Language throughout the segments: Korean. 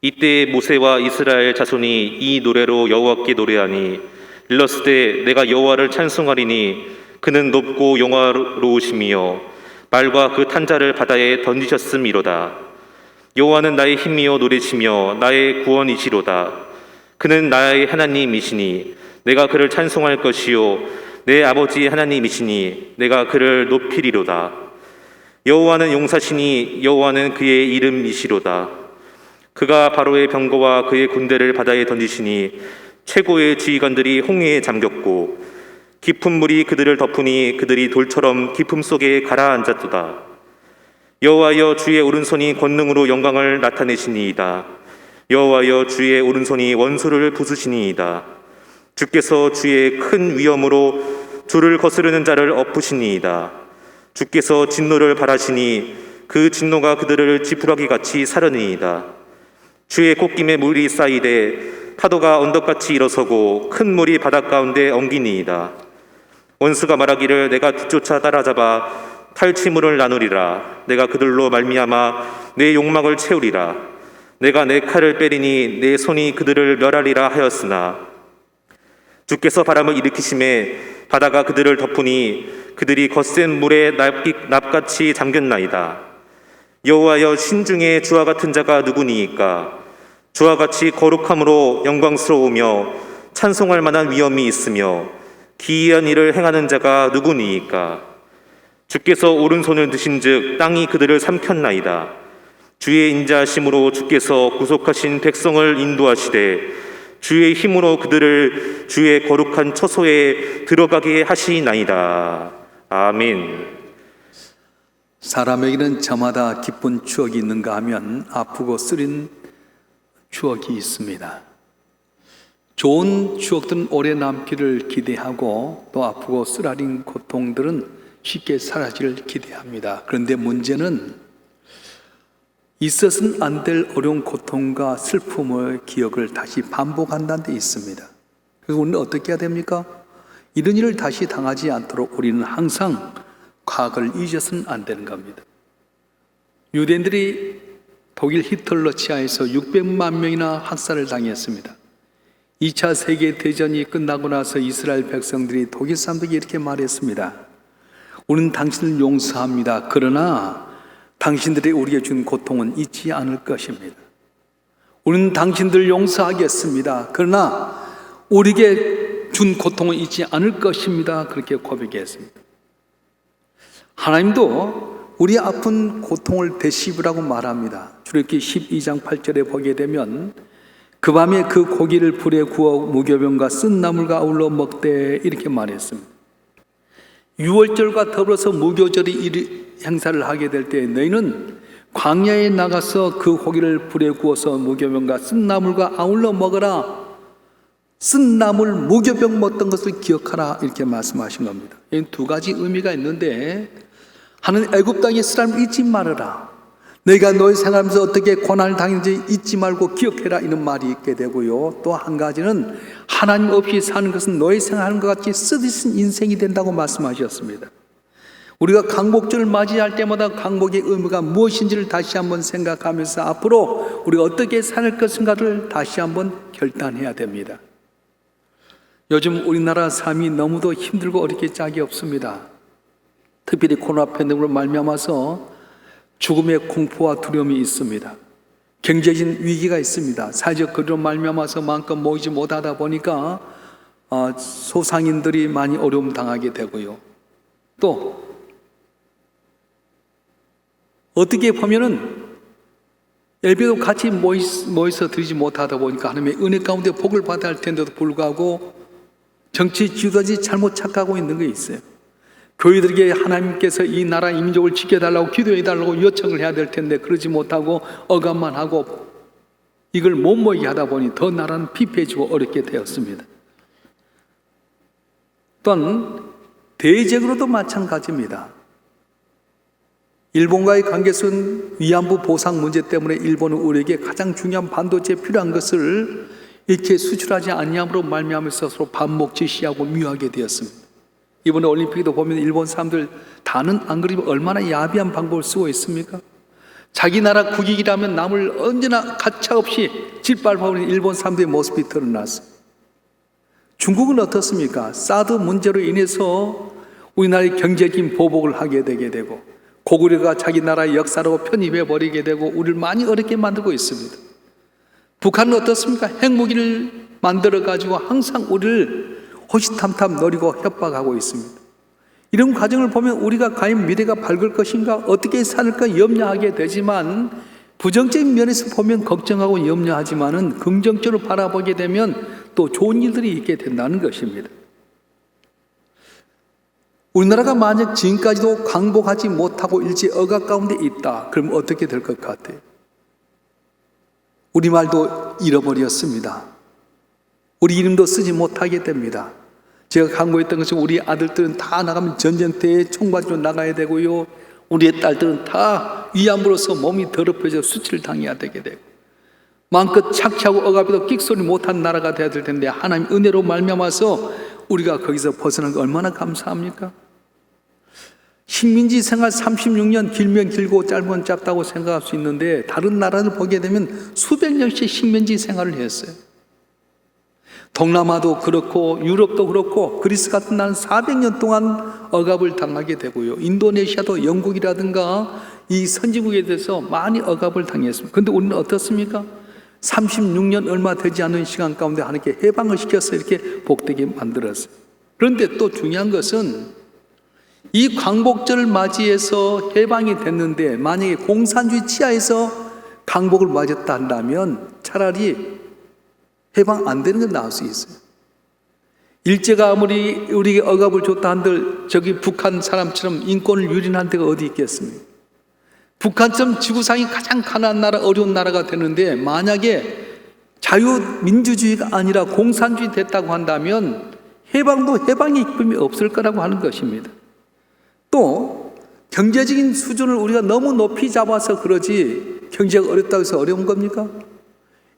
이때 모세와 이스라엘 자손이 이 노래로 여호와께 노래하니 일렀으되 내가 여호와를 찬송하리니 그는 높고 영화로우심이요 말과 그 탄자를 바다에 던지셨음이로다. 여호와는 나의 힘이요 노래시며 나의 구원이시로다. 그는 나의 하나님이시니 내가 그를 찬송할 것이요 내 아버지의 하나님이시니 내가 그를 높이리로다. 여호와는 용사시니 여호와는 그의 이름이시로다. 그가 바로의 병거와 그의 군대를 바다에 던지시니 최고의 지휘관들이 홍해에 잠겼고 깊은 물이 그들을 덮으니 그들이 돌처럼 깊음 속에 가라앉았도다. 여호와여 주의 오른손이 권능으로 영광을 나타내시니이다. 여호와여 주의 오른손이 원수를 부수시니이다. 주께서 주의 큰 위엄으로 주를 거스르는 자를 엎으시니이다. 주께서 진노를 발하시니 그 진노가 그들을 지푸라기같이 사르니이다. 주의 콧김에 물이 쌓이되 파도가 언덕같이 일어서고 큰 물이 바닷 가운데 엉기니이다. 원수가 말하기를 내가 뒤쫓아 따라잡아 탈취물을 나누리라. 내가 그들로 말미암아 내 욕망을 채우리라. 내가 내 칼을 빼리니 내 손이 그들을 멸하리라 하였으나 주께서 바람을 일으키심에 바다가 그들을 덮으니 그들이 거센 물에 납같이 잠겼나이다. 여호와여 신중에 주와 같은 자가 누구니이까? 주와 같이 거룩함으로 영광스러우며 찬송할 만한 위엄이 있으며 기이한 일을 행하는 자가 누구니이까? 주께서 오른손을 드신즉 땅이 그들을 삼켰나이다. 주의 인자하심으로 주께서 구속하신 백성을 인도하시되 주의 힘으로 그들을 주의 거룩한 처소에 들어가게 하시나이다. 아멘. 사람에게는 저마다 기쁜 추억이 있는가 하면 아프고 쓰린 추억이 있습니다. 좋은 추억들은 오래 남기를 기대하고 또 아프고 쓰라린 고통들은 쉽게 사라지를 기대합니다. 그런데 문제는 있어서는 안 될 어려운 고통과 슬픔의 기억을 다시 반복한다는 데 있습니다. 그래서 우리는 어떻게 해야 됩니까? 이런 일을 다시 당하지 않도록 우리는 항상 과거를 잊어서는 안 되는 겁니다. 유대인들이 독일 히틀러 치하에서 600만 명이나 학살을 당했습니다. 2차 세계대전이 끝나고 나서 이스라엘 백성들이 독일 사람들에게 이렇게 말했습니다. 우리는 당신을 용서합니다. 그러나 당신들이 우리에게 준 고통은 잊지 않을 것입니다. 우리는 당신들을 용서하겠습니다. 그러나 우리에게 준 고통은 잊지 않을 것입니다. 그렇게 고백했습니다. 하나님도 우리 아픈 고통을 되씹으라고 말합니다. 출애굽기 12장 8절에 보게 되면 그 밤에 그 고기를 불에 구워 무교병과 쓴 나물과 아울러 먹되 이렇게 말했습니다. 유월절과 더불어서 무교절이 행사를 하게 될 때 너희는 광야에 나가서 그 고기를 불에 구워서 무교병과 쓴 나물과 아울러 먹어라. 쓴 나물 무교병 먹던 것을 기억하라 이렇게 말씀하신 겁니다. 이 두 가지 의미가 있는데 하나는 애굽 땅에 사람을 잊지 말아라. 너희가 너희 생활하면서 어떻게 고난을 당했는지 잊지 말고 기억해라 이런 말이 있게 되고요. 또 한 가지는 하나님 없이 사는 것은 너희 생활하는 것 같이 쓰디쓴 인생이 된다고 말씀하셨습니다. 우리가 강복절을 맞이할 때마다 강복의 의미가 무엇인지를 다시 한번 생각하면서 앞으로 우리가 어떻게 살 것인가를 다시 한번 결단해야 됩니다. 요즘 우리나라 삶이 너무도 힘들고 어렵게 짝이 없습니다. 특별히 코로나 팬데믹으로 말미암아서 죽음의 공포와 두려움이 있습니다. 경제적인 위기가 있습니다. 사회적 거리로 말미암아서 마음껏 모이지 못하다 보니까 소상인들이 많이 어려움 당하게 되고요. 또 어떻게 보면은 예배도 같이 모여서 드리지 못하다 보니까 하나님의 은혜 가운데 복을 받아야 할 텐데도 불구하고 정치 지도자들이 잘못 착각하고 있는 게 있어요. 교회들에게 하나님께서 이 나라 이 민족을 지켜달라고 기도해달라고 요청을 해야 될 텐데 그러지 못하고 억압만 하고 이걸 못 모이게 하다 보니 더 나라는 피폐해지고 어렵게 되었습니다. 또한 대외적으로도 마찬가지입니다. 일본과의 관계선 위안부 보상 문제 때문에 일본은 우리에게 가장 중요한 반도체에 필요한 것을 이렇게 수출하지 않냐므로 말미암아서 서로 반목지시하고 미워하게 되었습니다. 이번에 올림픽에도 보면 일본 사람들 다는 안 그리면 얼마나 야비한 방법을 쓰고 있습니까? 자기 나라 국익이라면 남을 언제나 가차없이 짓밟아오는 일본 사람들의 모습이 드러났어요. 중국은 어떻습니까? 사드 문제로 인해서 우리나라의 경제적인 보복을 하게 되게 되고 고구려가 자기 나라의 역사로 편입해버리게 되고 우리를 많이 어렵게 만들고 있습니다. 북한은 어떻습니까? 핵무기를 만들어가지고 항상 우리를 호시탐탐 노리고 협박하고 있습니다. 이런 과정을 보면 우리가 과연 미래가 밝을 것인가, 어떻게 살까 염려하게 되지만 부정적인 면에서 보면 걱정하고 염려하지만은 긍정적으로 바라보게 되면 또 좋은 일들이 있게 된다는 것입니다. 우리나라가 만약 지금까지도 광복하지 못하고 일제 억압 가운데 있다. 그럼 어떻게 될 것 같아요? 우리말도 잃어버렸습니다. 우리 이름도 쓰지 못하게 됩니다. 제가 강조했던 것은 우리 아들들은 다 나가면 전쟁터에 총받으러 나가야 되고요. 우리의 딸들은 다 위안부로서 몸이 더럽혀져 수치를 당해야 되게 되고 마음껏 착취하고 억압해도 끽소리 못한 나라가 되어야 될 텐데 하나님 은혜로 말미암아서 우리가 거기서 벗어난 거 얼마나 감사합니까? 식민지 생활 36년 길면 길고 짧으면 짧다고 생각할 수 있는데 다른 나라를 보게 되면 수백 년씩 식민지 생활을 했어요. 동남아도 그렇고 유럽도 그렇고 그리스 같은 나라는 400년 동안 억압을 당하게 되고요. 인도네시아도 영국이라든가 이 선진국에 대해서 많이 억압을 당했습니다. 그런데 우리는 어떻습니까? 36년 얼마 되지 않은 시간 가운데 하나님께 해방을 시켜서 이렇게 복되게 만들었어요. 그런데 또 중요한 것은 이 광복절을 맞이해서 해방이 됐는데 만약에 공산주의 치하에서 광복을 맞았다 한다면 차라리 해방 안 되는 건 나올 수 있어요. 일제가 아무리 우리에게 억압을 줬다 한들 저기 북한 사람처럼 인권을 유린한 데가 어디 있겠습니까? 북한처럼 지구상이 가장 가난한 나라, 어려운 나라가 되는데 만약에 자유민주주의가 아니라 공산주의 됐다고 한다면 해방도 해방의 기쁨이 없을 거라고 하는 것입니다. 또 경제적인 수준을 우리가 너무 높이 잡아서 그러지 경제가 어렵다고 해서 어려운 겁니까?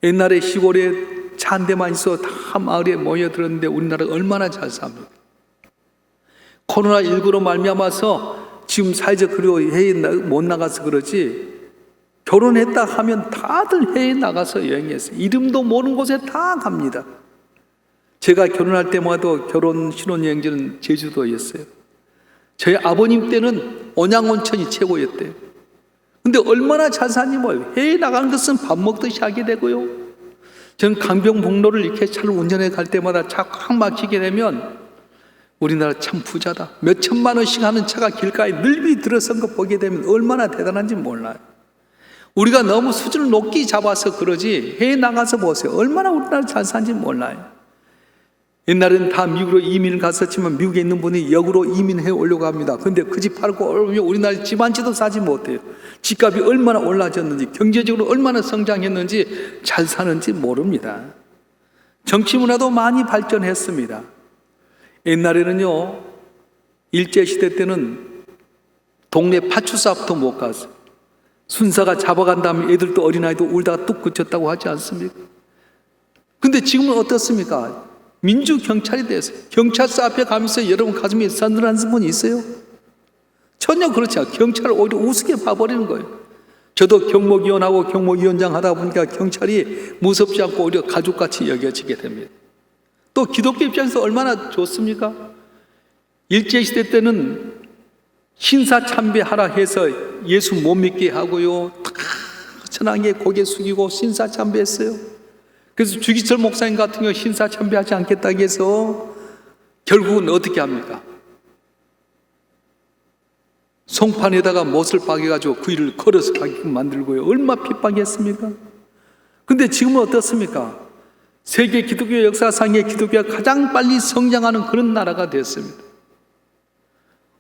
옛날에 시골에 차 한 대만 있어 다 마을에 모여들었는데 우리나라가 얼마나 잘 삽니까? 코로나19로 말미암아서 지금 사회적 그리고 해외에 못 나가서 그러지 결혼했다 하면 다들 해외에 나가서 여행했어요. 이름도 모르는 곳에 다 갑니다. 제가 결혼할 때마다 결혼 신혼여행지는 제주도였어요. 저희 아버님 때는 온양온천이 최고였대요. 근데 얼마나 잘 사니 뭐예요. 해외에 나가는 것은 밥 먹듯이 하게 되고요. 저는 강변북로를 이렇게 차를 운전해 갈 때마다 차 꽉 막히게 되면 우리나라 참 부자다. 몇 천만 원씩 하는 차가 길가에 늘비 들어선 거 보게 되면 얼마나 대단한지 몰라요. 우리가 너무 수준을 높게 잡아서 그러지 해외 나가서 보세요. 얼마나 우리나라 잘 사는지 몰라요. 옛날에는 다 미국으로 이민을 갔었지만 미국에 있는 분이 역으로 이민해 오려고 합니다. 근데 그 집 팔고 우리나라 집 한 채도 사지 못해요. 집값이 얼마나 올라졌는지 경제적으로 얼마나 성장했는지 잘 사는지 모릅니다. 정치 문화도 많이 발전했습니다. 옛날에는요 일제시대 때는 동네 파출소부터 못 갔어요. 순사가 잡아간 다음에 애들도 어린아이도 울다가 뚝 그쳤다고 하지 않습니까? 근데 지금은 어떻습니까? 민주경찰이 됐어요. 경찰서 앞에 가면서 여러분 가슴에 서늘한 분이 있어요? 전혀 그렇지 않아요. 경찰을 오히려 우습게 봐버리는 거예요. 저도 경목위원하고 경목위원장 하다 보니까 경찰이 무섭지 않고 오히려 가족같이 여겨지게 됩니다. 또 기독교 입장에서 얼마나 좋습니까? 일제시대 때는 신사참배하라 해서 예수 못 믿게 하고요. 다 천황에 고개 숙이고 신사참배했어요. 그래서 주기철 목사님 같은 경우 신사참배하지 않겠다고 해서 결국은 어떻게 합니까? 송판에다가 못을 박여가지고 그 일을 걸어서 가게끔 만들고요. 얼마나 핍박했습니까? 근데 지금은 어떻습니까? 세계 기독교 역사상에 기독교가 가장 빨리 성장하는 그런 나라가 됐습니다.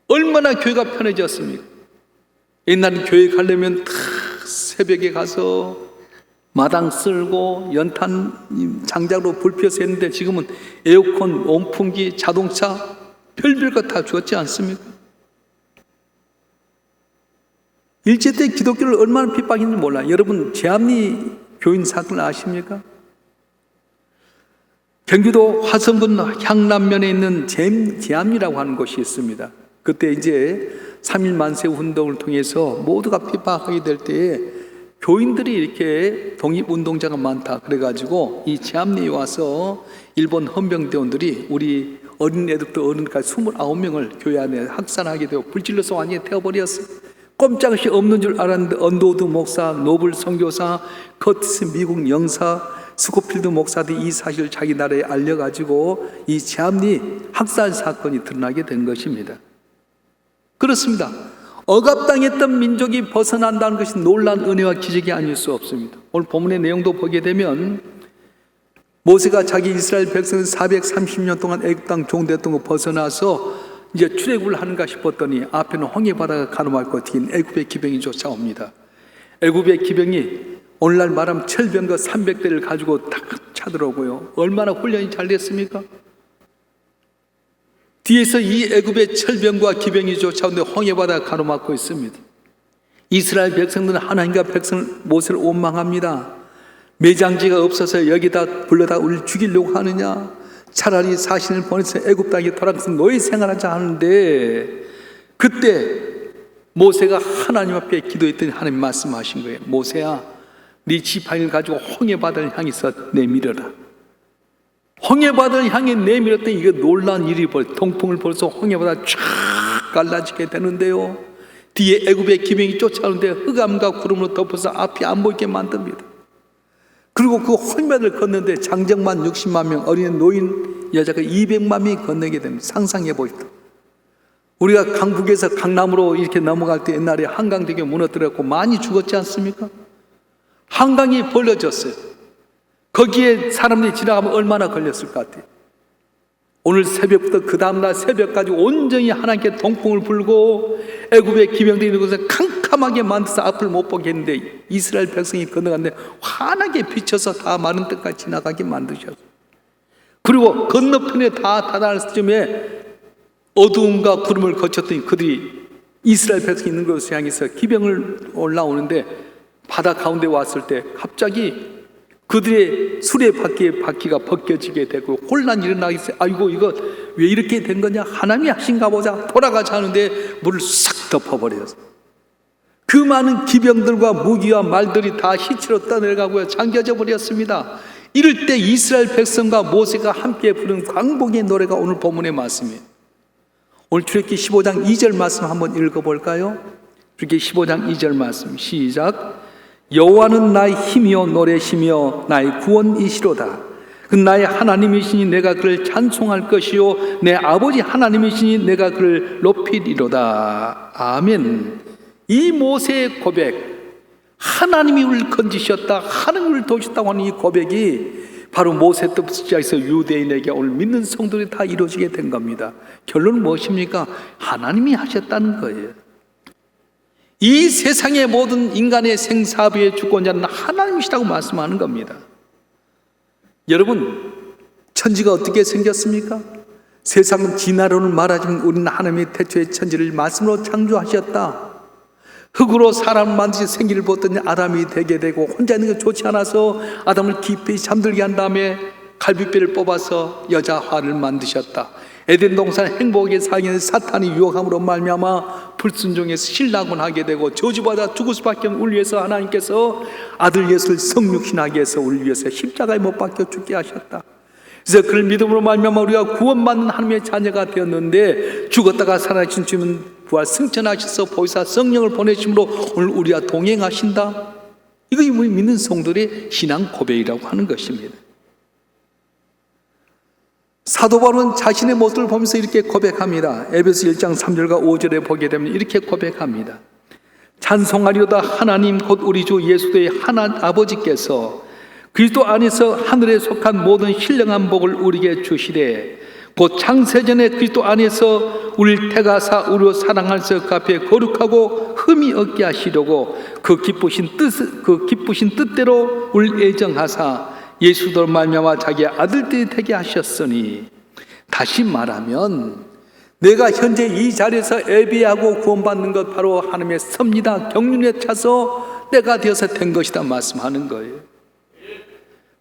얼마나 교회가 편해졌습니까? 옛날에 교회 가려면 다 새벽에 가서 마당 쓸고 연탄 장작으로 불 피워서 했는데 지금은 에어컨, 온풍기, 자동차 별별 거 다 주었지 않습니까? 일제 때 기독교를 얼마나 핍박했는지 몰라요. 여러분 제암리 교인 사건을 아십니까? 경기도 화성군 향남면에 있는 제암리라고 하는 곳이 있습니다. 그때 이제 3.1 만세 운동을 통해서 모두가 핍박하게 될 때에 교인들이 이렇게 독립운동자가 많다 그래가지고 이 제암리에 와서 일본 헌병대원들이 우리 어린애들도 어른까지 29명을 교회 안에 학살하게 되고 불질러서 완전히 태워버렸어요. 꼼짝없이 없는 줄 알았는데 언도우드 목사, 노블 선교사, 커티스 미국 영사, 스코필드 목사들이 이 사실을 자기 나라에 알려가지고 이 제암리 학살 사건이 드러나게 된 것입니다. 그렇습니다. 억압당했던 민족이 벗어난다는 것이 놀라운 은혜와 기적이 아닐 수 없습니다. 오늘 본문의 내용도 보게 되면 모세가 자기 이스라엘 백성을 430년 동안 애굽 땅 종되었던 거 벗어나서 이제 출애굽을 하는가 싶었더니 앞에는 홍해바다가 가로막고 뒤엔 애굽의 기병이 쫓아옵니다. 애굽의 기병이 오늘날 말하면 철병거 300대를 가지고 딱 차더라고요. 얼마나 훈련이 잘 됐습니까? 뒤에서 이 애굽의 철병과 기병이 쫓아오는데 홍해바다가 가로막고 있습니다. 이스라엘 백성들은 하나님과 백성 모세를 원망합니다. 매장지가 없어서 여기다 불러다 우리를 죽이려고 하느냐? 차라리 사신을 보내서 애굽 땅에 돌아가서 노예 생활하자 하는데, 그때 모세가 하나님 앞에 기도했더니 하나님 말씀하신 거예요. 모세야, 네 지팡이를 가지고 홍해바다를 향해서 내밀어라. 홍해바다를 향해 내밀었더니 이게 놀라운 일이 동풍을 벌써 홍해바다 쫙 갈라지게 되는데요, 뒤에 애굽의 기병이 쫓아오는데 흑암과 구름으로 덮어서 앞이 안 보이게 만듭니다. 그리고 그 홍해바다를 건너는데 장정만 60만 명, 어린 노인 여자가 200만 명이 건너게 됩니다. 상상해 보십시오. 우리가 강북에서 강남으로 이렇게 넘어갈 때 옛날에 한강대교 무너뜨렸고 많이 죽었지 않습니까? 한강이 벌려졌어요. 거기에 사람들이 지나가면 얼마나 걸렸을 것 같아요. 오늘 새벽부터 그 다음날 새벽까지 온전히 하나님께 동풍을 불고 애굽의 기병들이 있는 곳에 캄캄하게 만들어서 앞을 못 보게 했는데 이스라엘 백성이 건너갔는데 환하게 비춰서 다 마른 땅까지 지나가게 만드셨어요. 그리고 건너편에 다 다다랐을 쯤에 어두움과 구름을 거쳤더니 그들이 이스라엘 백성이 있는 곳을 향해서 기병을 올라오는데 바다 가운데 왔을 때 갑자기 그들의 수레바퀴의 바퀴가 벗겨지게 되고 혼란이 일어나게 했어요. 아이고, 이거 왜 이렇게 된 거냐? 하나님이 하신가 보자. 돌아가자 하는데 물을 싹 덮어버렸어요. 그 많은 기병들과 무기와 말들이 다 시체로 떠내려가고요, 잠겨져 버렸습니다. 이럴 때 이스라엘 백성과 모세가 함께 부른 광복의 노래가 오늘 본문의 말씀이에요. 오늘 출애굽기 15장 2절 말씀 한번 읽어볼까요? 출애굽기 15장 2절 말씀 시작. 여호와는 나의 힘이요 노래시며 나의 구원이시로다. 그 나의 하나님이시니 내가 그를 찬송할 것이요 내 아버지 하나님이시니 내가 그를 높이리로다. 아멘. 이 모세의 고백, 하나님이 우리를 건지셨다, 하나님이 우리를 도우셨다고 하는 이 고백이 바로 모세 때부터 시작해서 유대인에게 오늘 믿는 성도들이 다 이루어지게 된 겁니다. 결론은 무엇입니까? 하나님이 하셨다는 거예요. 이 세상의 모든 인간의 생사비의 주권자는 하나님이시라고 말씀하는 겁니다. 여러분, 천지가 어떻게 생겼습니까? 세상은 진화론을 말하지만 우리는 하나님의 태초의 천지를 말씀으로 창조하셨다. 흙으로 사람을 만드시 생기를 보았더니 아담이 되게 되고 혼자 있는 게 좋지 않아서 아담을 깊이 잠들게 한 다음에 갈비뼈를 뽑아서 여자 화를 만드셨다. 에덴 동산 행복하게 살기는 사탄이 유혹함으로 말미암아 불순종해서 신라곤하게 되고 저주받아 죽을 수밖에 없는 우리 위해서 하나님께서 아들 예수를 성육신하게 해서 우리 위해서 십자가에 못 박혀 죽게 하셨다. 그래서 그를 믿음으로 말미암아 우리가 구원받는 하나님의 자녀가 되었는데 죽었다가 살아나신 주님은 부활 승천하셔서 보이사 성령을 보내심으로 오늘 우리와 동행하신다. 이거 우리 믿는 성도들의 신앙 고백이라고 하는 것입니다. 사도 바울은 자신의 모습을 보면서 이렇게 고백합니다. 에베소 1장 3절과 5절에 보게 되면 이렇게 고백합니다. 찬송하리로다 하나님 곧 우리 주 예수의 하나님 아버지께서 그리스도 안에서 하늘에 속한 모든 신령한 복을 우리에게 주시되 곧 창세전에 그리스도 안에서 우리를 택하사 우리로 사랑하셔서 그 앞에 거룩하고 흠이 없게 하시려고 그 기쁘신 뜻대로 우리를 애정하사 예수로 말미암아 자기의 아들들이 되게 하셨으니, 다시 말하면 내가 현재 이 자리에서 예배하고 구원받는 것 바로 하나님의 섭리다, 경륜에 차서 때가 되어서 된 것이다 말씀하는 거예요.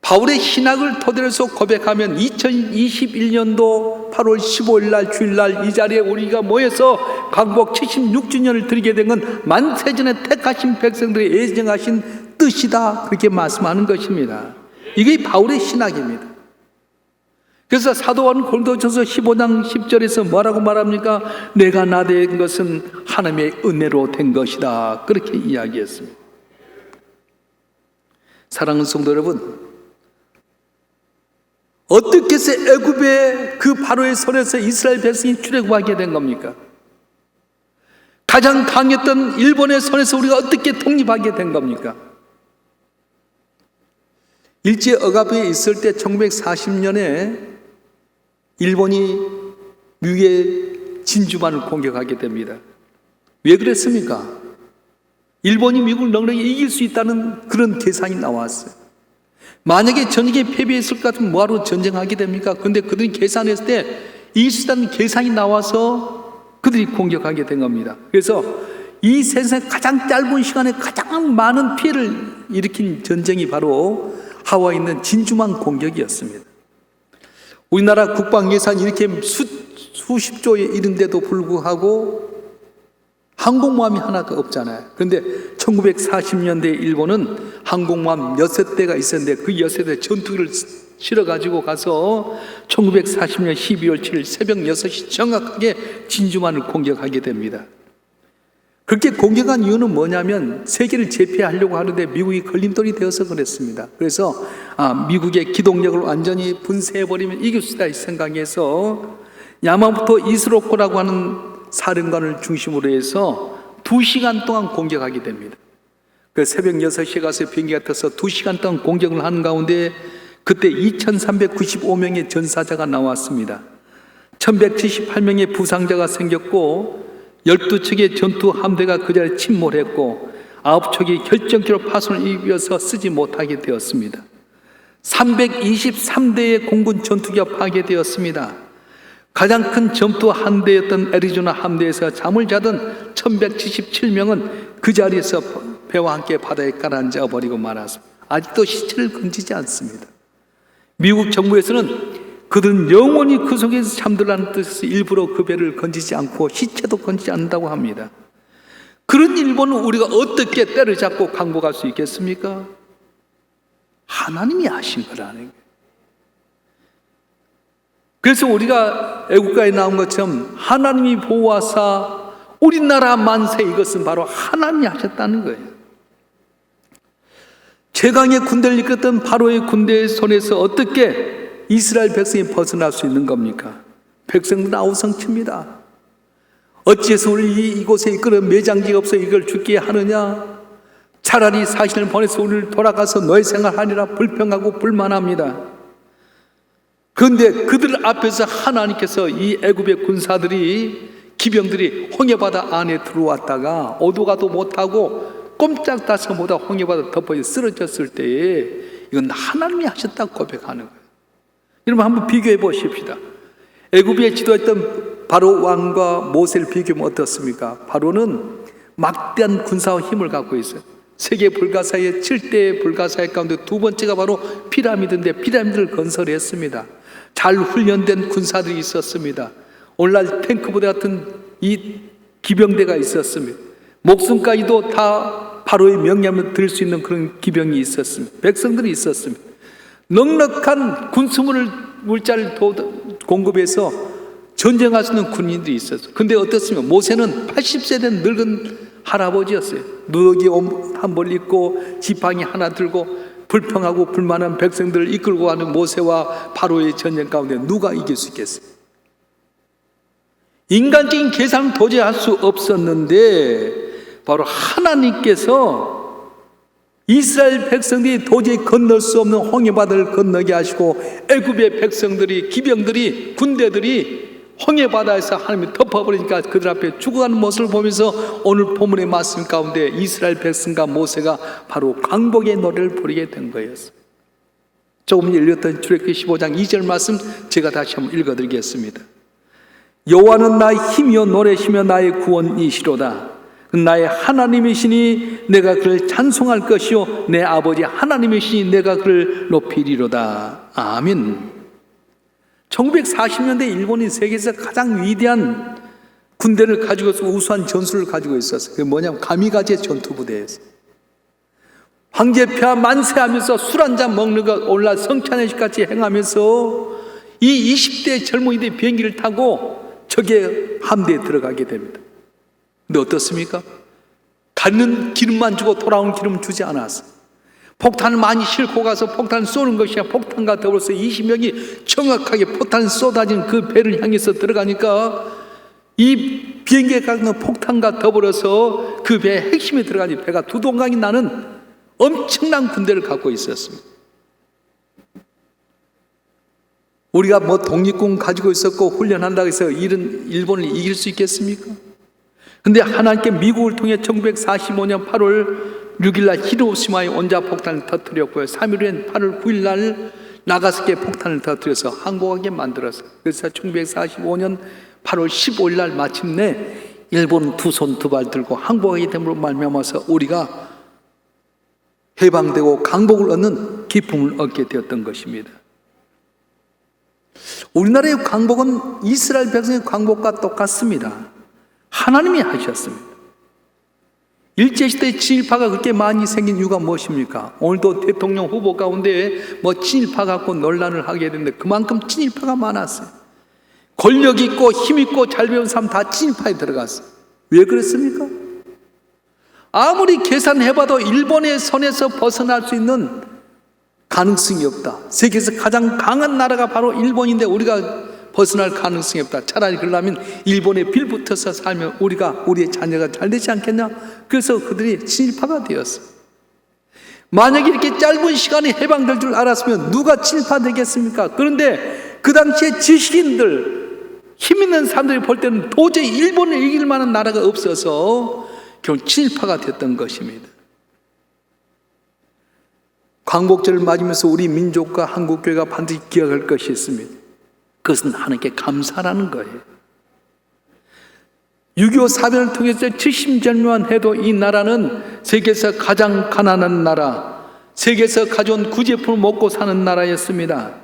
바울의 신학을 토대로 해서 고백하면 2021년도 8월 15일 날 주일날 이 자리에 우리가 모여서 광복 76주년을 드리게 된 건 만세전에 택하신 백성들이 예정하신 뜻이다, 그렇게 말씀하는 것입니다. 이게 바울의 신학입니다. 그래서 사도 바울은 고린도전서 15장 10절에서 뭐라고 말합니까? 내가 나 된 것은 하나님의 은혜로 된 것이다, 그렇게 이야기했습니다. 사랑하는 성도 여러분, 어떻게 해서 애굽의 그 바로의 손에서 이스라엘 백성이 출애굽하게 된 겁니까? 가장 강했던 일본의 손에서 우리가 어떻게 독립하게 된 겁니까? 일제 억압에 있을 때 1940년에 일본이 미국의 진주만을 공격하게 됩니다. 왜 그랬습니까? 일본이 미국을 넉넉히 이길 수 있다는 그런 계산이 나왔어요. 만약에 전쟁에 패배했을 것 같으면 뭐하러 전쟁하게 됩니까? 그런데 그들이 계산했을 때 이길 수 있다는 계산이 나와서 그들이 공격하게 된 겁니다. 그래서 이 세상에 가장 짧은 시간에 가장 많은 피해를 일으킨 전쟁이 바로 하와이에 있는 진주만 공격이었습니다. 우리나라 국방 예산이 이렇게 수십조에 이른데도 불구하고 항공모함이 하나도 없잖아요. 그런데 1940년대 일본은 항공모함 6대가 있었는데 그 6대 전투기를 실어가지고 가서 1940년 12월 7일 새벽 6시 정확하게 진주만을 공격하게 됩니다. 그렇게 공격한 이유는 뭐냐면 세계를 제패하려고 하는데 미국이 걸림돌이 되어서 그랬습니다. 그래서 미국의 기동력을 완전히 분쇄해버리면 이길 수 있다 이 생각해서 야마모토 이스로코라고 하는 사령관을 중심으로 해서 2시간 동안 공격하게 됩니다. 그 새벽 6시에 가서 비행기가 타서 2시간 동안 공격을 하는 가운데 그때 2395명의 전사자가 나왔습니다. 1178명의 부상자가 생겼고 12척의 전투 함대가 그 자리에 침몰했고 9척이 결정적으로 파손을 입어서 쓰지 못하게 되었습니다. 323대의 공군 전투기가 파괴되었습니다. 가장 큰 전투 함대였던 애리조나 함대에서 잠을 자던 1177명은 그 자리에서 배와 함께 바다에 가라앉아 버리고 말았습니다. 아직도 시체를 건지지 않습니다. 미국 정부에서는 그들은 영원히 그 속에서 잠들라는 뜻에서 일부러 그 배를 건지지 않고 시체도 건지지 않는다고 합니다. 그런 일본은 우리가 어떻게 때려잡고 강복할 수 있겠습니까? 하나님이 하신 거라는 거예요. 그래서 우리가 애국가에 나온 것처럼 하나님이 보호하사 우리나라 만세, 이것은 바로 하나님이 하셨다는 거예요. 최강의 군대를 이끌었던 바로의 군대의 손에서 어떻게 이스라엘 백성이 벗어날 수 있는 겁니까? 백성들은 아우성칩니다. 어찌해서 우리 이곳에 이끌어 매장지가 없어 이걸 죽게 하느냐? 차라리 사신을 보내서 우리를 돌아가서 너의 생활하니라 불평하고 불만합니다. 그런데 그들 앞에서 하나님께서 이 애굽의 군사들이, 기병들이 홍해바다 안에 들어왔다가 오도가도 못하고 꼼짝다시 못하고 홍해바다 덮어져 쓰러졌을 때에 이건 하나님이 하셨다고 고백하는 거예요. 여러분 한번 비교해 보십시다. 애굽에 지도했던 바로 왕과 모세를 비교하면 어떻습니까? 바로는 막대한 군사와 힘을 갖고 있어요. 세계 불가사의 7대 불가사의 가운데 두 번째가 바로 피라미드인데 피라미드를 건설했습니다. 잘 훈련된 군사들이 있었습니다. 오늘날 탱크부대 같은 이 기병대가 있었습니다. 목숨까지도 다 바로의 명령을 들을 수 있는 그런 기병이 있었습니다. 백성들이 있었습니다. 넉넉한 군수물자를 공급해서 전쟁할 수 있는 군인들이 있었어요. 근데 어떻습니까? 모세는 80세 된 늙은 할아버지였어요. 누더기 한 벌 입고 지팡이 하나 들고 불평하고 불만한 백성들을 이끌고 가는 모세와 바로의 전쟁 가운데 누가 이길 수 있겠어요? 인간적인 계산은 도저히 할 수 없었는데 바로 하나님께서 이스라엘 백성들이 도저히 건널 수 없는 홍해바다를 건너게 하시고 애굽의 백성들이, 기병들이, 군대들이 홍해바다에서 하나님이 덮어버리니까 그들 앞에 죽어가는 모습을 보면서 오늘 본문의 말씀 가운데 이스라엘 백성과 모세가 바로 광복의 노래를 부르게 된 거였어요. 조금 읽었던 출애굽기 15장 2절 말씀 제가 다시 한번 읽어드리겠습니다. 여호와는 나의 힘이요 노래시며 나의 구원이시로다. 나의 하나님이시니 내가 그를 찬송할 것이요 내 아버지 하나님이시니 내가 그를 높이리로다. 아멘. 1940년대 일본이 세계에서 가장 위대한 군대를 가지고 있어 우수한 전술을 가지고 있었어요. 그게 뭐냐면 가미가제 전투부대였어요. 황제 폐하 만세하면서 술 한잔 먹는 것 올라 성찬회식같이 행하면서 이 20대 젊은이들이 비행기를 타고 적의 함대에 들어가게 됩니다. 근데 어떻습니까? 가는 기름만 주고 돌아오는 기름 주지 않았어요. 폭탄을 많이 싣고 가서 폭탄을 쏘는 것이야. 폭탄과 더불어서 20명이 정확하게 폭탄이 쏟아진 그 배를 향해서 들어가니까 이 비행기에 가는 폭탄과 더불어서 그 배의 핵심에 들어가니 배가 두 동강이 나는 엄청난 군대를 갖고 있었습니다. 우리가 뭐 독립군 가지고 있었고 훈련한다고 해서 일본을 이길 수 있겠습니까? 근데 하나님께 미국을 통해 1945년 8월 6일날 히로시마에 원자폭탄을 터뜨렸고요. 3일 후엔 8월 9일날 나가사키에 폭탄을 터뜨려서 항복하게 만들었어요. 그래서 1945년 8월 15일날 마침내 일본 두 손 두 발 들고 항복하게 됨으로 말미암아서 우리가 해방되고 강복을 얻는 기쁨을 얻게 되었던 것입니다. 우리나라의 강복은 이스라엘 백성의 강복과 똑같습니다. 하나님이 하셨습니다. 일제시대 친일파가 그렇게 많이 생긴 이유가 무엇입니까? 오늘도 대통령 후보 가운데 뭐 친일파 갖고 논란을 하게 되는데 그만큼 친일파가 많았어요. 권력 있고 힘 있고 잘 배운 사람 다 친일파에 들어갔어요. 왜 그랬습니까? 아무리 계산해봐도 일본의 손에서 벗어날 수 있는 가능성이 없다. 세계에서 가장 강한 나라가 바로 일본인데 우리가 벗어날 가능성이 없다. 차라리 그러려면 일본에 빌붙어서 살면 우리의 자녀가 잘 되지 않겠냐? 그래서 그들이 친일파가 되었어요. 만약에 이렇게 짧은 시간에 해방될 줄 알았으면 누가 친일파 되겠습니까? 그런데 그 당시에 지식인들, 힘 있는 사람들이 볼 때는 도저히 일본을 이길 만한 나라가 없어서 결국 친일파가 됐던 것입니다. 광복절을 맞으면서 우리 민족과 한국교회가 반드시 기억할 것이 있습니다. 그것은 하나님께 감사라는 거예요. 6.25 사변을 통해서 70년만 해도 이 나라는 세계에서 가장 가난한 나라, 세계에서 가져온 구제품을 먹고 사는 나라였습니다.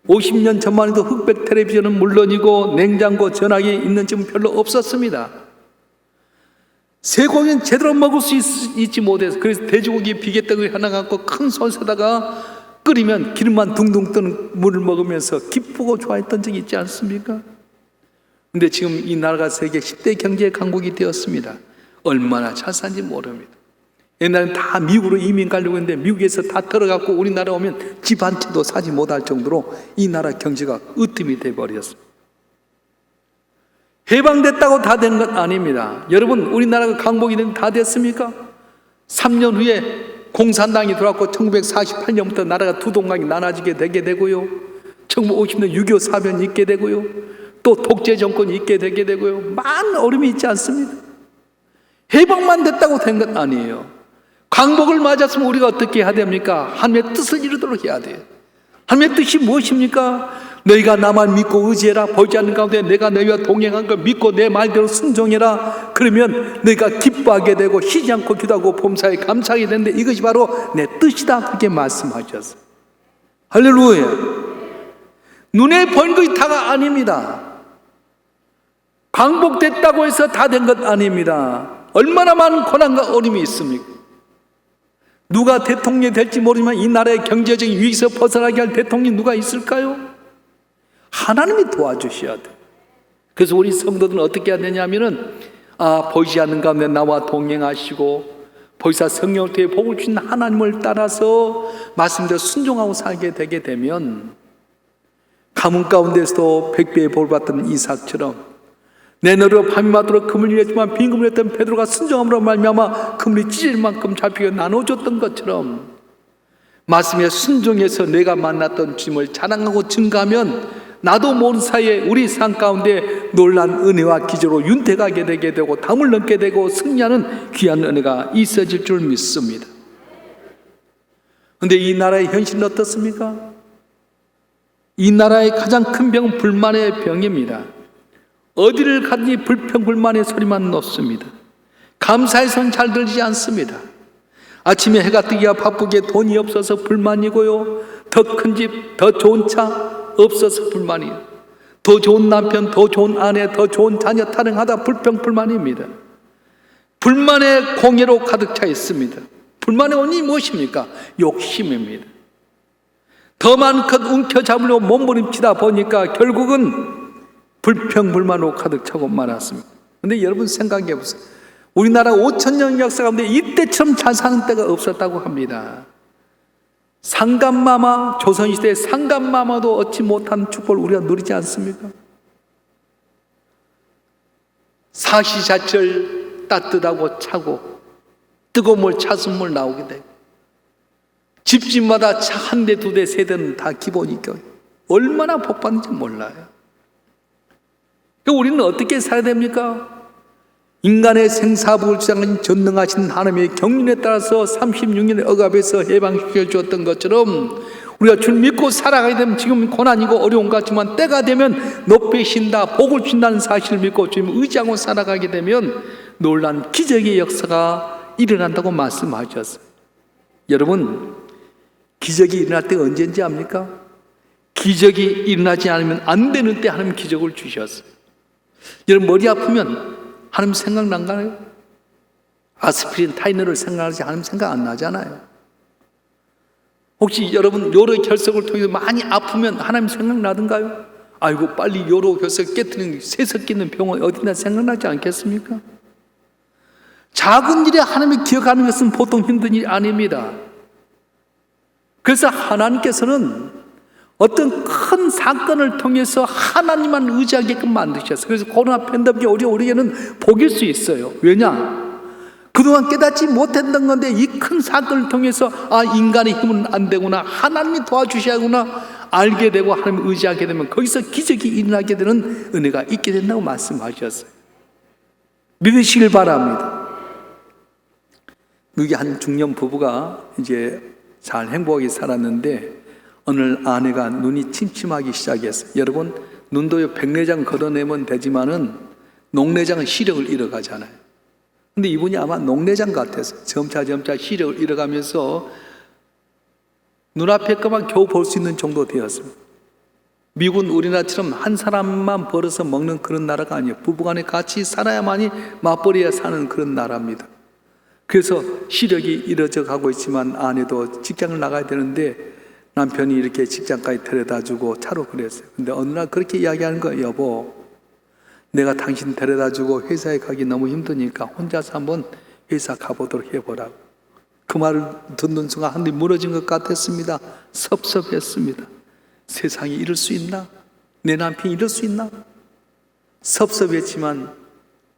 50년 전만 해도 흑백 텔레비전은 물론이고 냉장고, 전화기 있는 집은 별로 없었습니다. 쇠고기는 제대로 먹을 수 있지 못해서 그래서 돼지고기 비계떡을 하나 갖고 큰 솥에다가 끓이면 기름만 둥둥 뜨는 물을 먹으면서 기쁘고 좋아했던 적이 있지 않습니까? 근데 지금 이 나라가 세계 10대 경제 강국이 되었습니다. 얼마나 잘 사는지 모릅니다. 옛날엔 다 미국으로 이민 가려고 했는데 미국에서 다 들어갔고 우리나라 오면 집 한 채도 사지 못할 정도로 이 나라 경제가 으뜸이 돼버렸습니다. 해방됐다고 다 된 건 아닙니다. 여러분, 우리나라가 강복이 된 다 됐습니까? 3년 후에 공산당이 들어왔고 1948년부터 나라가 두 동강이 나눠지게 되게 되고요. 1950년 6.25 사변이 있게 되고요. 또 독재 정권이 있게 되게 되고요. 많은 어려움이 있지 않습니다. 해방만 됐다고 된 건 아니에요. 강복을 맞았으면 우리가 어떻게 해야 됩니까? 하나님의 뜻을 이루도록 해야 돼요. 하나님의 뜻이 무엇입니까? 너희가 나만 믿고 의지해라. 보이지 않는 가운데 내가 너희와 동행한 걸 믿고 내 말대로 순종해라. 그러면 너희가 기뻐하게 되고 쉬지 않고 기도하고 범사에 감사하게 되는데 이것이 바로 내 뜻이다. 그렇게 말씀하셨어요. 할렐루야. 눈에 보이는 것이 다가 아닙니다. 강복됐다고 해서 다 된 것 아닙니다. 얼마나 많은 고난과 어려움이 있습니까? 누가 대통령이 될지 모르지만 이 나라의 경제적인 위기에서 벗어나게 할 대통령이 누가 있을까요? 하나님이 도와주셔야 돼요. 그래서 우리 성도들은 어떻게 해야 되냐면은 보이지 않는 가운데 나와 동행하시고 보이사 성령을 통해 복을 주신 하나님을 따라서 말씀대로 순종하고 살게 되게 되면 가뭄 가운데서도 백배의 복을 받던 이삭처럼 내 너로 밤이 맞도록 금을 일했지만 빈 금을 했던 베드로가 순종함으로 말미암아 금이 찢어질 만큼 잡히게 나눠줬던 것처럼 말씀에 순종해서 내가 만났던 주님을 자랑하고 증거하면 나도 모르는 사이에 우리 삶 가운데 놀란 은혜와 기적으로 윤택하게 되게 되고 담을 넘게 되고 승리하는 귀한 은혜가 있어질 줄 믿습니다. 그런데 이 나라의 현실은 어떻습니까? 이 나라의 가장 큰 병은 불만의 병입니다. 어디를 가든지 불평불만의 소리만 높습니다. 감사의 손 잘 들리지 않습니다. 아침에 해가 뜨기가 바쁘게 돈이 없어서 불만이고요. 더 큰 집, 더 좋은 차 없어서 불만이에요. 더 좋은 남편, 더 좋은 아내, 더 좋은 자녀 타령하다 불평불만입니다. 불만의 공예로 가득 차 있습니다. 불만의 원인이 무엇입니까? 욕심입니다. 더 많은 것 움켜잡으려고 몸부림치다 보니까 결국은 불평불만으로 가득 차고 말았습니다. 그런데 여러분 생각해 보세요. 우리나라 5,000년 역사 가운데 이때처럼 잘 사는 때가 없었다고 합니다. 상감마마, 조선시대 상감마마도 얻지 못한 축복을 우리가 누리지 않습니까? 사시사철 따뜻하고 차고 뜨거운 물, 차순물 나오게 되고 집집마다 차 한 대, 두 대, 세 대는 다 기본이니까 얼마나 복받는지 몰라요. 우리는 어떻게 살아야 됩니까? 인간의 생사부일장인 전능하신 하나님의 경륜에 따라서 36년의 억압에서 해방시켜 주었던 것처럼 우리가 주 믿고 살아가게 되면 지금 고난이고 어려운 것 같지만 때가 되면 높이신다, 복을 준다는 사실을 믿고 주님 의지하고 살아가게 되면 놀란 기적의 역사가 일어난다고 말씀하셨어요. 여러분, 기적이 일어날 때가 언제인지 압니까? 기적이 일어나지 않으면 안 되는 때 하나님 기적을 주셨어요. 여러분, 머리 아프면 하나님 생각나나요? 아스피린, 타이너를 생각하지 하나님 생각 안 나잖아요. 혹시 여러분 요로 결석을 통해서 많이 아프면 하나님 생각나던가요? 아이고 빨리 요로 결석 깨트리는 세석 끼는 병원 어디나 생각나지 않겠습니까? 작은 일에 하나님을 기억하는 것은 보통 힘든 일이 아닙니다. 그래서 하나님께서는 어떤 큰 사건을 통해서 하나님만 의지하게끔 만드셨어요. 그래서 코로나 팬데믹이 우리에게는 복일 수 있어요. 왜냐? 그동안 깨닫지 못했던 건데 이 큰 사건을 통해서 인간의 힘은 안 되구나, 하나님이 도와주셔야구나 알게 되고 하나님을 의지하게 되면 거기서 기적이 일어나게 되는 은혜가 있게 된다고 말씀하셨어요. 믿으시길 바랍니다. 여기 한 중년 부부가 이제 잘 행복하게 살았는데 어느 날 아내가 눈이 침침하기 시작했어요. 여러분, 눈도요 백내장 걷어내면 되지만은 녹내장은 시력을 잃어가잖아요. 근데 이분이 아마 녹내장 같아서 점차 시력을 잃어가면서 눈앞에 것만 겨우 볼 수 있는 정도 되었습니다. 미국은 우리나라처럼 한 사람만 벌어서 먹는 그런 나라가 아니에요. 부부간에 같이 살아야만이 맞벌이에 사는 그런 나라입니다. 그래서 시력이 잃어져 가고 있지만 아내도 직장을 나가야 되는데 남편이 이렇게 직장까지 데려다주고 차로 그랬어요. 근데 어느 날 그렇게 이야기하는 거예요. 여보, 내가 당신 데려다주고 회사에 가기 너무 힘드니까 혼자서 한번 회사 가보도록 해보라고. 그 말을 듣는 순간 하늘이 무너진 것 같았습니다. 섭섭했습니다. 세상에 이럴 수 있나? 내 남편이 이럴 수 있나? 섭섭했지만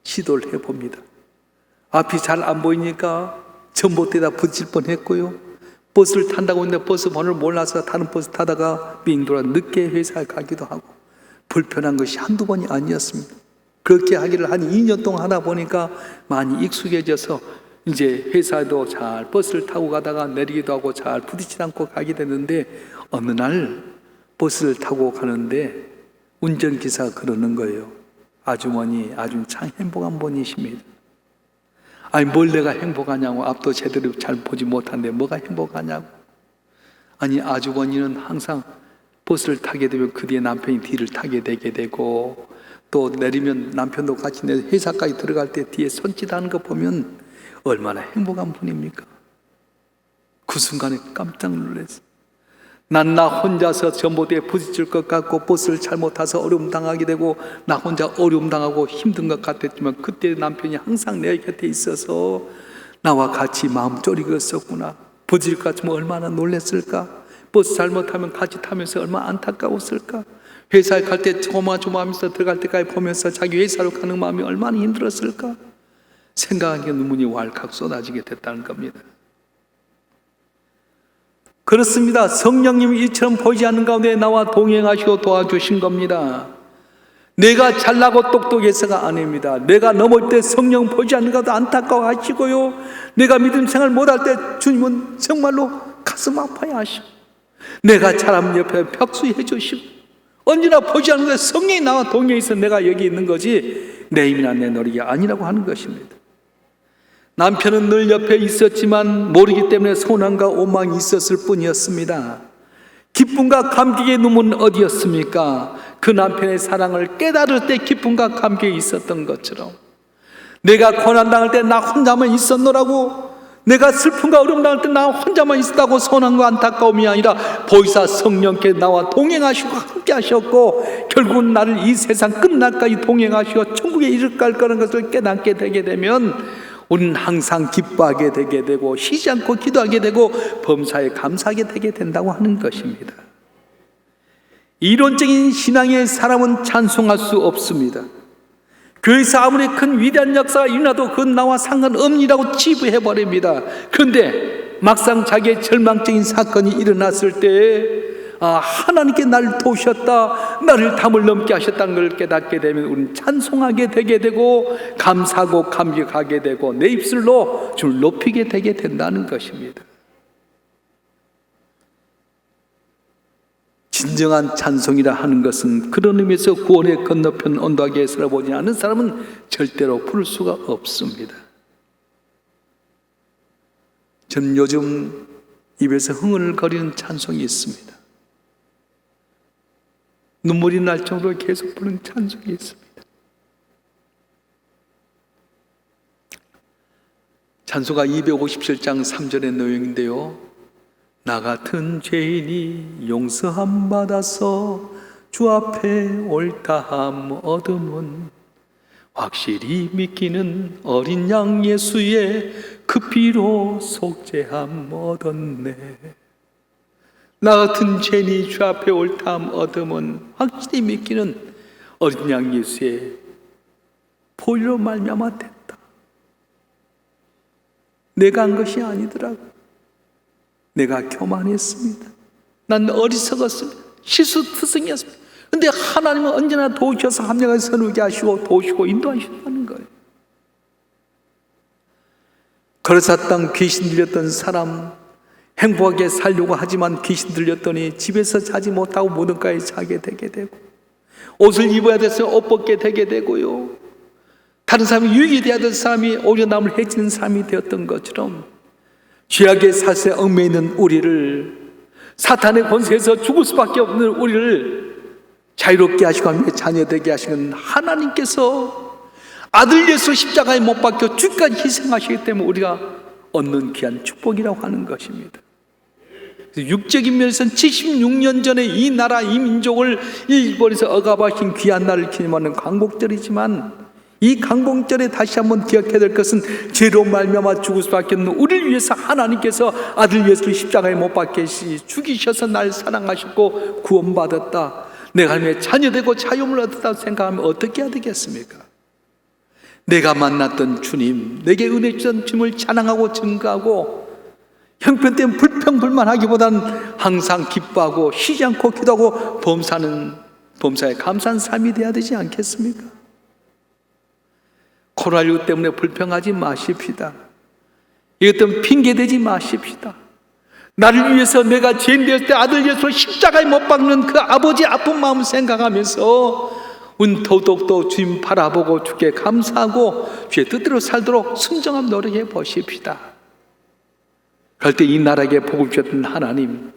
시도를 해봅니다. 앞이 잘 안 보이니까 전봇대다 부딪힐 뻔했고요. 버스를 탄다고 했는데 버스 번호를 몰라서 다른 버스 타다가 빙 돌아 늦게 회사에 가기도 하고 불편한 것이 한두 번이 아니었습니다. 그렇게 하기를 한 2년 동안 하다 보니까 많이 익숙해져서 이제 회사에도 잘 버스를 타고 가다가 내리기도 하고 잘 부딪히지 않고 가게 됐는데 어느 날 버스를 타고 가는데 운전기사가 그러는 거예요. 아주머니 아주 참 행복한 분이십니다. 아니 뭘 내가 행복하냐고, 앞도 제대로 잘 보지 못한데 뭐가 행복하냐고. 아니 아주머니는 항상 버스를 타게 되면 그 뒤에 남편이 뒤를 타게 되게 되고 또 내리면 남편도 같이 내려 회사까지 들어갈 때 뒤에 손짓하는 거 보면 얼마나 행복한 분입니까? 그 순간에 깜짝 놀랐어요. 난 나 혼자서 전봇대에 부딪힐 것 같고 버스를 잘못 타서 어려움 당하게 되고 나 혼자 어려움 당하고 힘든 것 같았지만 그때 남편이 항상 내 곁에 있어서 나와 같이 마음 졸이고 있었구나. 부딪힐 것 같으면 얼마나 놀랐을까. 버스 잘못하면 같이 타면서 얼마나 안타까웠을까. 회사에 갈 때 조마조마하면서 들어갈 때까지 보면서 자기 회사로 가는 마음이 얼마나 힘들었을까. 생각하기에 눈물이 왈칵 쏟아지게 됐다는 겁니다. 그렇습니다. 성령님이 이처럼 보이지 않는 가운데 나와 동행하시고 도와주신 겁니다. 내가 잘나고 똑똑해서가 아닙니다. 내가 넘을 때 성령 보이지 않는 가운데 안타까워하시고요. 내가 믿음 생활 못할 때 주님은 정말로 가슴 아파야 하시고 내가 잘하면 옆에 벽수해 주시고 언제나 보이지 않는 가운데 성령이 나와 동행해서 내가 여기 있는 거지 내 힘이나 내 노력이 아니라고 하는 것입니다. 남편은 늘 옆에 있었지만 모르기 때문에 소망과 오망이 있었을 뿐이었습니다. 기쁨과 감격의 눈물은 어디였습니까? 그 남편의 사랑을 깨달을 때 기쁨과 감격이 있었던 것처럼, 내가 고난당할 때 나 혼자만 있었노라고, 내가 슬픔과 어려움 당할 때 나 혼자만 있었다고 서운함과 안타까움이 아니라 보이사 성령께 나와 동행하시고 함께 하셨고, 결국은 나를 이 세상 끝날까지 동행하시고 천국에 이르갈 거라는 것을 깨닫게 되게 되면 우리는 항상 기뻐하게 되게 되고 쉬지 않고 기도하게 되고 범사에 감사하게 되게 된다고 하는 것입니다. 이론적인 신앙의 사람은 찬송할 수 없습니다. 그래서 아무리 큰 위대한 역사가 일어나도 그건 나와 상관없니라고 치부해버립니다. 그런데 막상 자기의 절망적인 사건이 일어났을 때 하나님께 나를 도우셨다, 나를 담을 넘게 하셨다는 걸 깨닫게 되면 우리는 찬송하게 되게 되고 감사하고 감격하게 되고 내 입술로 주를 높이게 되게 된다는 것입니다. 진정한 찬송이라 하는 것은 그런 의미에서 구원의 건너편 언덕에 서보지 않은 사람은 절대로 부를 수가 없습니다. 저는 요즘 입에서 흥얼거리는 찬송이 있습니다. 눈물이 날 정도로 계속 부르는 찬송이 있습니다. 찬송가 257장 3절의 내용인데요, 나 같은 죄인이 용서함 받아서 주 앞에 옳다함 얻음은 확실히 믿기는 어린 양 예수의 그 피로 속죄함 얻었네. 나 같은 죄인이 주 앞에 옳다함 얻음은 확실히 믿기는 어린 양 예수의 보혈로 말미암아 됐다. 내가 한 것이 아니더라고. 내가 교만했습니다. 난 어리석었습니다. 실수투성이었습니다. 그런데 하나님은 언제나 도우셔서 합력을 선우게 하시고 도우시고 인도하신다는 거예요. 거르사 땅 귀신 들렸던 사람, 행복하게 살려고 하지만 귀신 들렸더니 집에서 자지 못하고 무덤가에 자게 되게 되고, 옷을 입어야 돼서 옷 벗게 되게 되고요, 다른 사람이 유익이 돼야 될 사람이 오히려 남을 해치는 사람이 되었던 것처럼 죄악의 사슬에 얽매여 있는 우리를, 사탄의 권세에서 죽을 수밖에 없는 우리를 자유롭게 하시고 하며 자녀되게 하시는 하나님께서 아들 예수 십자가에 못 박혀 죽기까지 희생하시기 때문에 우리가 얻는 귀한 축복이라고 하는 것입니다. 육적인 면에서는 76년 전에 이 나라 이 민족을 일본에서 억압하신 귀한 날을 기념하는 광복절이지만, 이 강봉절에 다시 한번 기억해야 될 것은 죄로 말미암아 죽을 수밖에 없는 우리를 위해서 하나님께서 아들 예수를 십자가에 못 박혀 죽이셔서 날 사랑하셨고 구원받았다, 내가 하나님의 자녀되고 자유를 얻었다고 생각하면 어떻게 해야 되겠습니까? 내가 만났던 주님, 내게 은혜 주신 주님을 찬양하고 증거하고 형편 때문에 불평불만하기보다는 항상 기뻐하고 쉬지 않고 기도하고 범사에 감사한 삶이 되어야 되지 않겠습니까? 코로나19 때문에 불평하지 마십시다. 이것 때문에 핑계대지 마십시다. 나를 위해서 내가 죄인 되었을 때 아들 예수를 십자가에 못 박는 그 아버지 아픈 마음을 생각하면서 더욱더 주님 바라보고 주께 감사하고 주의 뜻대로 살도록 순종함 노력해 보십시다. 그럴 때 이 나라에게 복을 주셨던 하나님,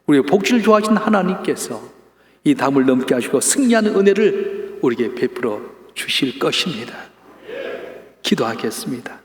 우리의 복지를 좋아하신 하나님께서 이 담을 넘게 하시고 승리하는 은혜를 우리에게 베풀어 주실 것입니다. 기도하겠습니다.